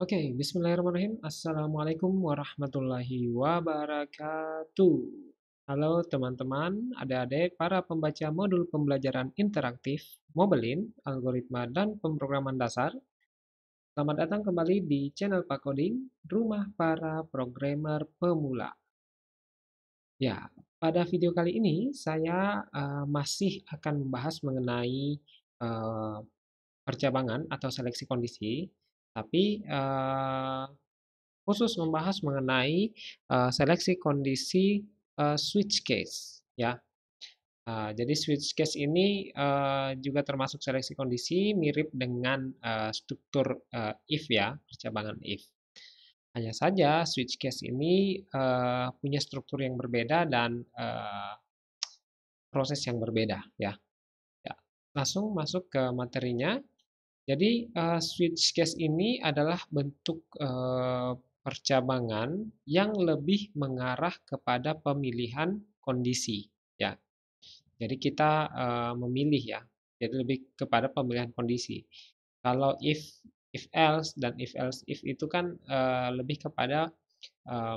Oke, bismillahirrahmanirrahim. Assalamualaikum warahmatullahi wabarakatuh. Halo teman-teman, adik-adik, para pembaca modul pembelajaran interaktif, Mobilin, algoritma, dan pemrograman dasar. Selamat datang kembali di channel Pak Coding, rumah para programmer pemula. Ya, pada video kali ini saya masih akan membahas mengenai eh, percabangan atau seleksi kondisi, tapi khusus membahas mengenai seleksi kondisi switch case ya. Jadi switch case ini juga termasuk seleksi kondisi mirip dengan struktur if ya, percabangan if. Hanya saja switch case ini punya struktur yang berbeda dan proses yang berbeda ya. Ya, langsung masuk ke materinya. Jadi, switch case ini adalah bentuk, percabangan yang lebih mengarah kepada pemilihan kondisi, ya. Jadi kita, memilih ya, jadi lebih kepada pemilihan kondisi. Kalau if else dan if else if itu kan, lebih kepada,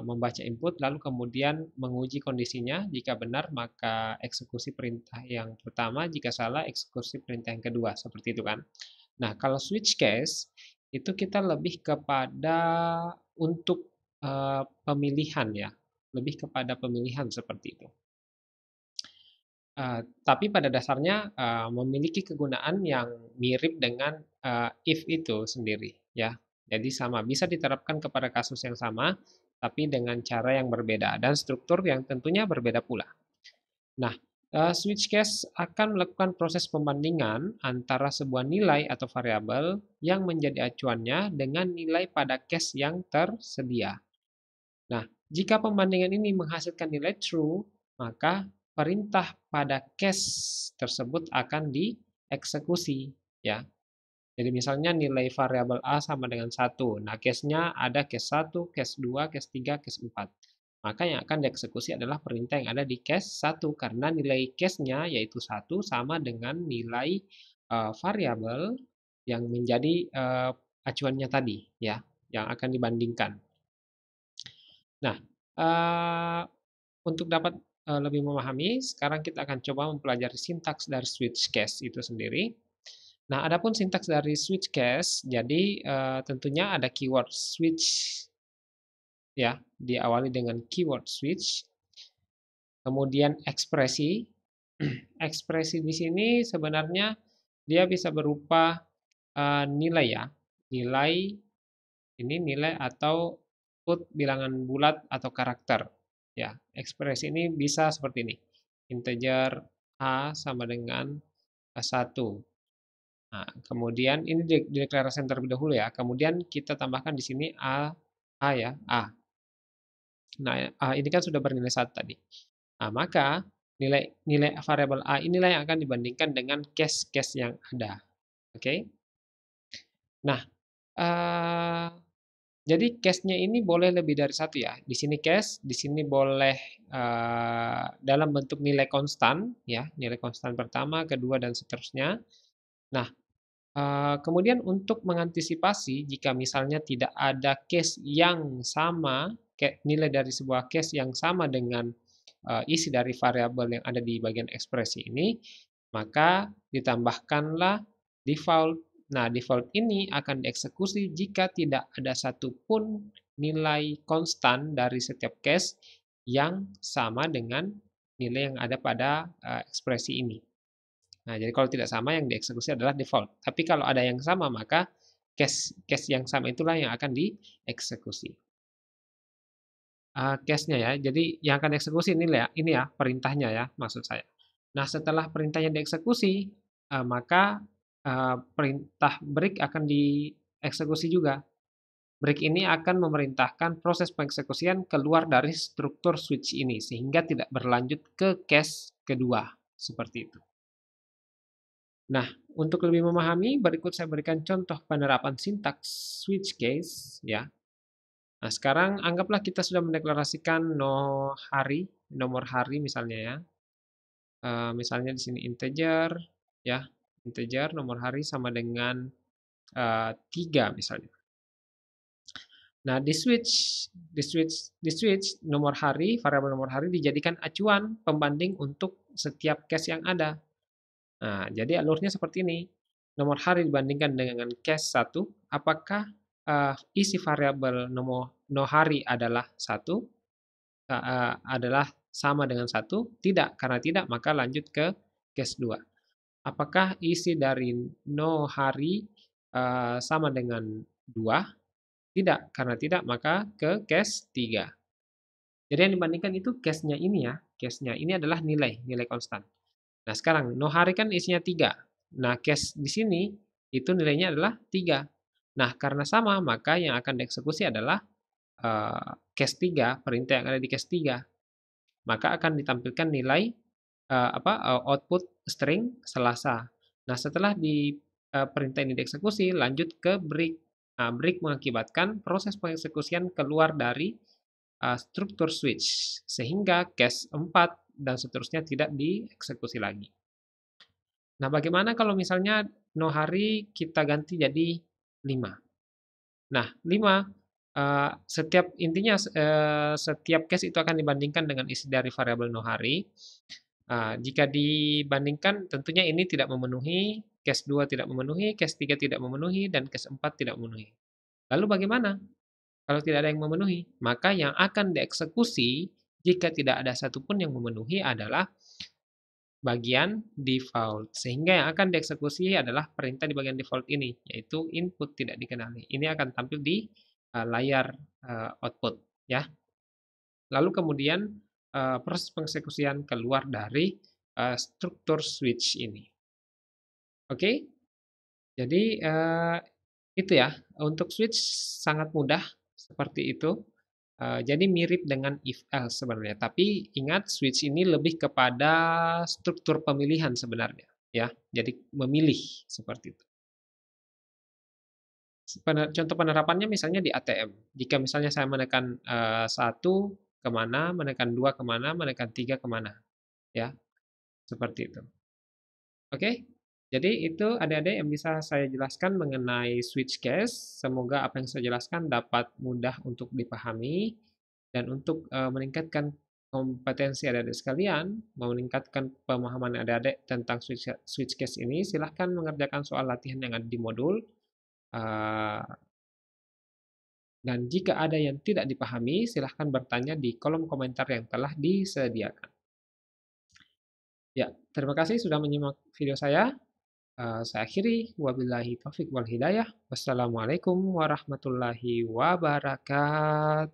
membaca input lalu kemudian menguji kondisinya, jika benar maka eksekusi perintah yang pertama, jika salah eksekusi perintah yang kedua, seperti itu kan. Nah, kalau switch case itu kita lebih kepada untuk pemilihan ya, lebih kepada pemilihan seperti itu. Tapi pada dasarnya memiliki kegunaan yang mirip dengan if itu sendiri ya. Jadi sama, bisa diterapkan kepada kasus yang sama, tapi dengan cara yang berbeda dan struktur yang tentunya berbeda pula. Nah, switch case akan melakukan proses pembandingan antara sebuah nilai atau variabel yang menjadi acuannya dengan nilai pada case yang tersedia. Nah, jika pembandingan ini menghasilkan nilai true, maka perintah pada case tersebut akan dieksekusi, ya. Jadi misalnya nilai variabel A sama dengan 1. Nah, case-nya ada case 1, case 2, case 3, case 4. Maka yang akan dieksekusi adalah perintah yang ada di case 1 karena nilai case-nya yaitu 1 sama dengan nilai variabel yang menjadi acuannya tadi ya, yang akan dibandingkan. Nah, eee, untuk dapat lebih memahami, sekarang kita akan coba mempelajari sintaks dari switch case itu sendiri. Nah, adapun sintaks dari switch case, jadi tentunya ada keyword switch ya, diawali dengan keyword switch, kemudian ekspresi. Ekspresi di sini sebenarnya dia bisa berupa nilai ya, nilai ini nilai atau output bilangan bulat atau karakter. Ya, ekspresi ini bisa seperti ini. Integer A sama dengan 1. Nah, kemudian ini dideklarasikan terlebih dahulu ya. Kemudian kita tambahkan di sini A ya, A. Nah, A ini kan sudah bernilai 1 tadi. Nah, maka nilai nilai variabel A inilah yang akan dibandingkan dengan case-case yang ada. Oke? Nah, eh, jadi case-nya ini boleh lebih dari satu ya. Di sini case, di sini boleh dalam bentuk nilai konstan ya, nilai konstan pertama, kedua dan seterusnya. Nah, kemudian untuk mengantisipasi jika misalnya tidak ada case yang sama, nilai dari sebuah case yang sama dengan isi dari variabel yang ada di bagian ekspresi ini, maka ditambahkanlah default. Nah, default ini akan dieksekusi jika tidak ada satupun nilai konstan dari setiap case yang sama dengan nilai yang ada pada ekspresi ini. Nah, jadi kalau tidak sama yang dieksekusi adalah default. Tapi kalau ada yang sama, maka case yang sama itulah yang akan dieksekusi. Case-nya ya, jadi yang akan dieksekusi ini ya perintahnya ya, maksud saya. Nah, setelah perintahnya dieksekusi, maka perintah break akan dieksekusi juga. Break ini akan memerintahkan proses pengeksekusian keluar dari struktur switch ini, sehingga tidak berlanjut ke case kedua, seperti itu. Nah, untuk lebih memahami, berikut saya berikan contoh penerapan sintaks switch case ya. Nah, sekarang anggaplah kita sudah mendeklarasikan nomor hari misalnya ya. Misalnya di sini integer ya, integer nomor hari sama dengan 3 misalnya. Nah, di switch nomor hari, variabel nomor hari dijadikan acuan pembanding untuk setiap case yang ada. Nah, jadi alurnya seperti ini. Nomor hari dibandingkan dengan case 1, apakah isi variabel nomor no hari adalah satu, adalah sama dengan satu? Tidak, karena tidak maka lanjut ke case 2. Apakah isi dari no hari sama dengan 2? Tidak, karena tidak maka ke case 3. Jadi yang dibandingkan itu case-nya ini ya. Case-nya ini adalah nilai konstan. Nah, sekarang no hari kan isinya 3. Nah, case di sini itu nilainya adalah 3. Nah, karena sama, maka yang akan dieksekusi adalah case 3, perintah yang ada di case 3. Maka akan ditampilkan nilai output string Selasa. Nah, setelah di perintah ini dieksekusi, lanjut ke break. Nah, break mengakibatkan proses pengeksekusian keluar dari struktur switch, sehingga case 4 dan seterusnya tidak dieksekusi lagi. Nah, bagaimana kalau misalnya no hari kita ganti jadi 5? Nah, 5 setiap case itu akan dibandingkan dengan isi dari variabel no hari. Jika dibandingkan tentunya ini tidak memenuhi, case 2 tidak memenuhi, case 3 tidak memenuhi, dan case 4 tidak memenuhi. Lalu bagaimana kalau tidak ada yang memenuhi? Maka yang akan dieksekusi jika tidak ada satupun yang memenuhi adalah bagian default. Sehingga yang akan dieksekusi adalah perintah di bagian default ini, yaitu input tidak dikenali. Ini akan tampil di layar output, ya. Lalu kemudian proses pengeksekusian keluar dari struktur switch ini. Oke, jadi itu ya, untuk switch sangat mudah seperti itu. Jadi mirip dengan if else sebenarnya, tapi ingat switch ini lebih kepada struktur pemilihan sebenarnya, ya. Jadi memilih seperti itu. Contoh penerapannya misalnya di ATM. Jika misalnya saya menekan 1 kemana, menekan 2 kemana, menekan 3 kemana, ya. Seperti itu. Oke, jadi itu adik-adik yang bisa saya jelaskan mengenai switch case. Semoga apa yang saya jelaskan dapat mudah untuk dipahami dan untuk meningkatkan kompetensi adik-adik sekalian, meningkatkan pemahaman adik-adik tentang switch case ini, silahkan mengerjakan soal latihan yang ada di modul. Dan jika ada yang tidak dipahami, silahkan bertanya di kolom komentar yang telah disediakan. Ya, terima kasih sudah menyimak video saya. Saya akhiri, wabillahi taufik wal hidayah. Wassalamualaikum warahmatullahi wabarakatuh.